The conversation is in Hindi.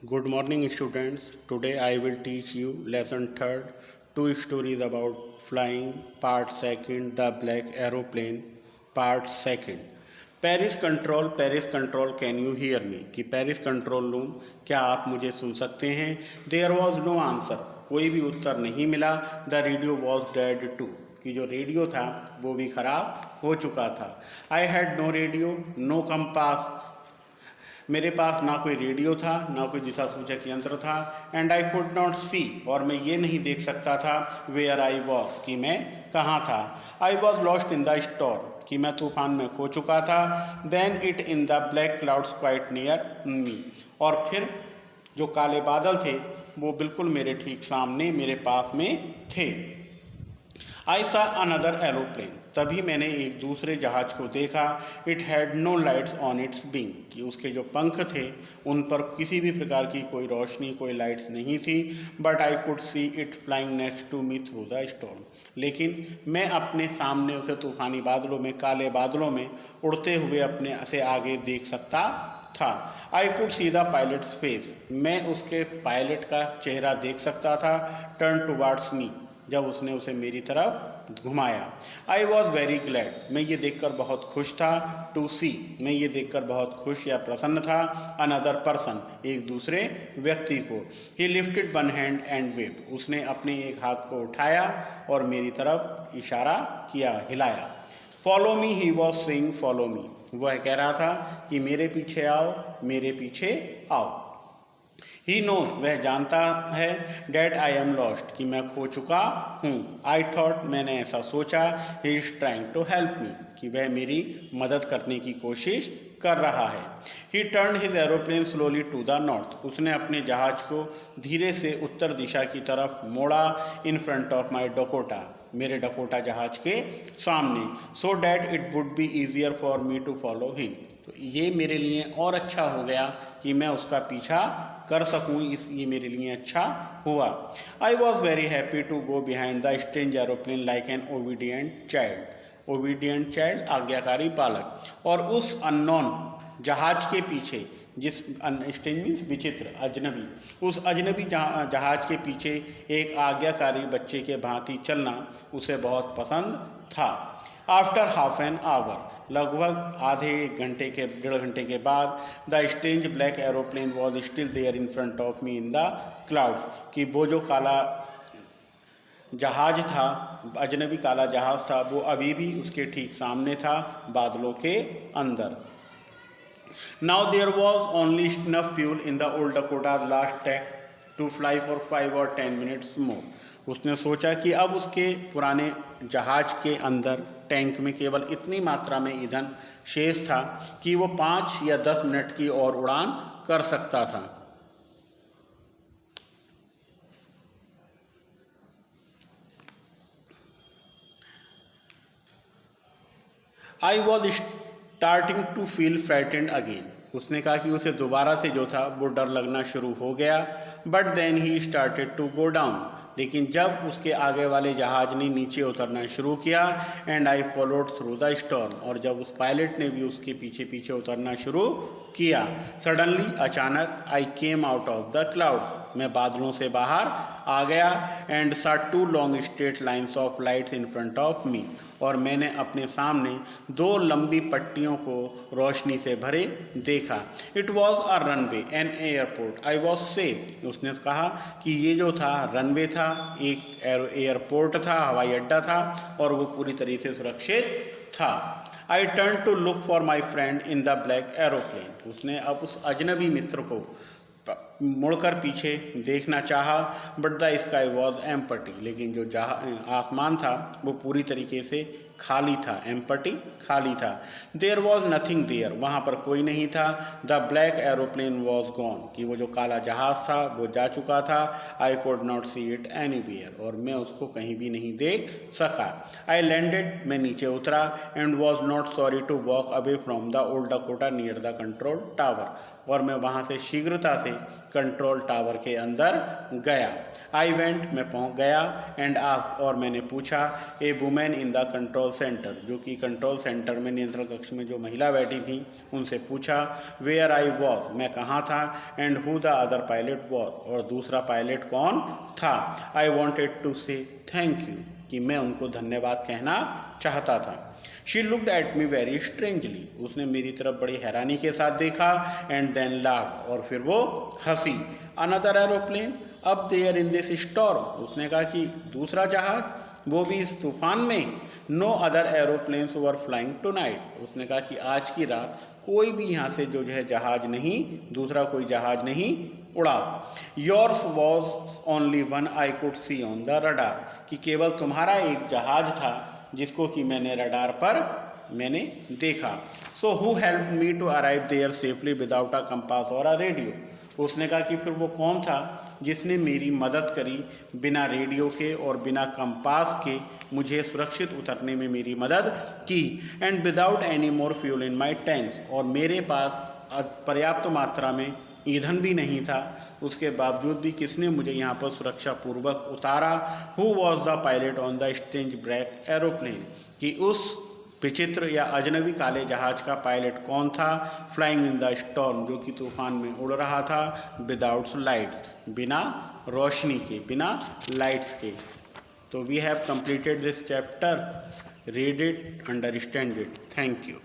Good morning, students. Today I will teach you lesson third, two stories about flying, part second, the black aeroplane, part second. Paris control, can you hear me? कि पेरिस कंट्रोल रूम, क्या आप मुझे सुन सकते हैं? देयर वॉज नो आंसर, कोई भी उत्तर नहीं मिला. The radio was dead too, कि जो रेडियो था वो भी खराब हो चुका था. I had no radio, no compass, मेरे पास ना कोई रेडियो था ना कोई दिशा सूचक यंत्र था. एंड आई कुड नॉट सी, और मैं ये नहीं देख सकता था वेयर आई वॉज, कि मैं कहाँ था. I was lost in the storm, कि मैं तूफान में खो चुका था. Then it in the black clouds quite near me, और फिर जो काले बादल थे वो बिल्कुल मेरे ठीक सामने मेरे पास में थे. आई सा अनदर एरोप्लेन, तभी मैंने एक दूसरे जहाज को देखा. It had no lights on its wing, कि उसके जो पंख थे उन पर किसी भी प्रकार की कोई रोशनी, कोई लाइट्स नहीं थी. But I could see it flying next to me through the storm, लेकिन मैं अपने सामने उसे तूफानी बादलों में, काले बादलों में उड़ते हुए अपने से आगे देख सकता था. आई could see the pilots face, मैं उसके पायलट का चेहरा देख सकता था. टर्न टुवार्ड्स मी, जब उसने उसे मेरी तरफ घुमाया. आई वॉज वेरी ग्लैड, मैं ये देखकर बहुत खुश था. टू सी, मैं ये देखकर बहुत खुश या प्रसन्न था. अनदर पर्सन, एक दूसरे व्यक्ति को. ही lifted one hand and wave, उसने अपने एक हाथ को उठाया और मेरी तरफ इशारा किया, हिलाया. Follow me, he was saying follow me, वह कह रहा था कि मेरे पीछे आओ, मेरे पीछे आओ. ही नोज, वह जानता है. डैट आई एम लॉस्ट, कि मैं खो चुका हूँ. आई थॉट, मैंने ऐसा सोचा. He is trying to help me, कि वह मेरी मदद करने की कोशिश कर रहा है. He turn his aeroplane slowly to the north, उसने अपने जहाज को धीरे से उत्तर दिशा की तरफ मोड़ा. In front of my Dakota, मेरे डकोटा जहाज के सामने. So that it would be easier for me to follow him, तो ये मेरे लिए और अच्छा हो गया कि मैं उसका पीछा कर सकूं, ये मेरे लिए अच्छा हुआ. I was very happy to go behind the strange aeroplane like an obedient child, obedient child, आज्ञाकारी बालक. और उस अननोन जहाज के पीछे, जिस स्ट्रेंज मीन्स विचित्र, अजनबी, उस अजनबी जहाज के पीछे एक आज्ञाकारी बच्चे के भांति चलना उसे बहुत पसंद था. आफ्टर हाफ एन आवर, लगभग आधे एक घंटे के, डेढ़ घंटे के बाद, the strange black aeroplane was still there in front of me in the cloud, कि वो जो काला जहाज था, अजनबी काला जहाज था, वो अभी भी उसके ठीक सामने था, बादलों के अंदर. Now there was only enough fuel in the old Dakota's last tank to fly for 5 or 10 minutes मोर. उसने सोचा कि अब उसके पुराने जहाज के अंदर टैंक में केवल इतनी मात्रा में ईंधन शेष था कि वो 5 या 10 मिनट की और उड़ान कर सकता था. I was starting to feel frightened again, उसने कहा कि उसे दोबारा से जो था वो डर लगना शुरू हो गया. But then he started to go down, लेकिन जब उसके आगे वाले जहाज ने नीचे उतरना शुरू किया. And I followed through the storm, और जब उस पायलट ने भी उसके पीछे पीछे उतरना शुरू किया. सडनली, अचानक, I came out of the cloud, मैं बादलों से बाहर आ गया. And saw 2 long straight lines of lights in front of me, और मैंने अपने सामने 2 लंबी पट्टियों को रोशनी से भरे देखा. It was a runway an airport, I was safe, उसने कहा कि ये जो था रनवे था, एक एयरपोर्ट था, हवाई अड्डा था, और वो पूरी तरीके से सुरक्षित था. I turn to look for my friend in the black aeroplane, उसने अब उस अजनबी मित्र को मुड़कर पीछे देखना चाहा. But the sky was empty, लेकिन जो आसमान था वो पूरी तरीके से खाली था. एम्पटी, खाली था. देयर वॉज नथिंग देयर, वहाँ पर कोई नहीं था. The black aeroplane was gone, कि वो जो काला जहाज था वो जा चुका था. I could not see it anywhere, और मैं उसको कहीं भी नहीं देख सका. आई लैंडेड, मैं नीचे उतरा. And was not sorry to walk away from the old Dakota near the control tower, और मैं वहाँ से शीघ्रता से कंट्रोल टावर के अंदर गया. आई वेंट, मैं पहुंच गया. एंड आस्क्ड, और मैंने पूछा. A women in the control centre, जो कि कंट्रोल सेंटर में नियंत्रण कक्ष में जो महिला बैठी थी उनसे पूछा वेयर आई वॉज, मैं कहाँ था, and who the other pilot was, और दूसरा पायलट कौन था। आई वॉन्टेड टू से थैंक यू, कि मैं उनको धन्यवाद कहना चाहता था। She looked at me very strangely, उसने मेरी तरफ बड़ी हैरानी के साथ देखा, एंड देन लाफ्ड, और फिर वो हंसी। Another aeroplane up there in this storm, उसने कहा कि दूसरा जहाज, वो भी इस तूफान में। No other aeroplanes were flying tonight, उसने कहा कि आज की रात कोई भी यहाँ से जो है जहाज नहीं, दूसरा कोई जहाज नहीं उड़ा। Yours was only one I could C on the radar, कि केवल तुम्हारा एक जहाज था जिसको कि मैंने रडार पर मैंने देखा। So who help me to arrive there safely without a compass और अ रेडियो, उसने कहा कि फिर वो कौन था जिसने मेरी मदद करी बिना रेडियो के और बिना कंपास के मुझे सुरक्षित उतरने में मेरी मदद की। And without any more fuel in my tanks, और मेरे पास पर्याप्त मात्रा में ईंधन भी नहीं था, उसके बावजूद भी किसने मुझे यहाँ पर सुरक्षापूर्वक उतारा। Who was the pilot on the strange black aeroplane, कि उस विचित्र या अजनबी काले जहाज का पायलट कौन था। फ्लाइंग इन द स्टॉर्म, जो कि तूफान में उड़ रहा था। विदाउट लाइट्स, बिना रोशनी के, बिना लाइट्स के। तो we have completed this chapter, read it, understand it. Thank you.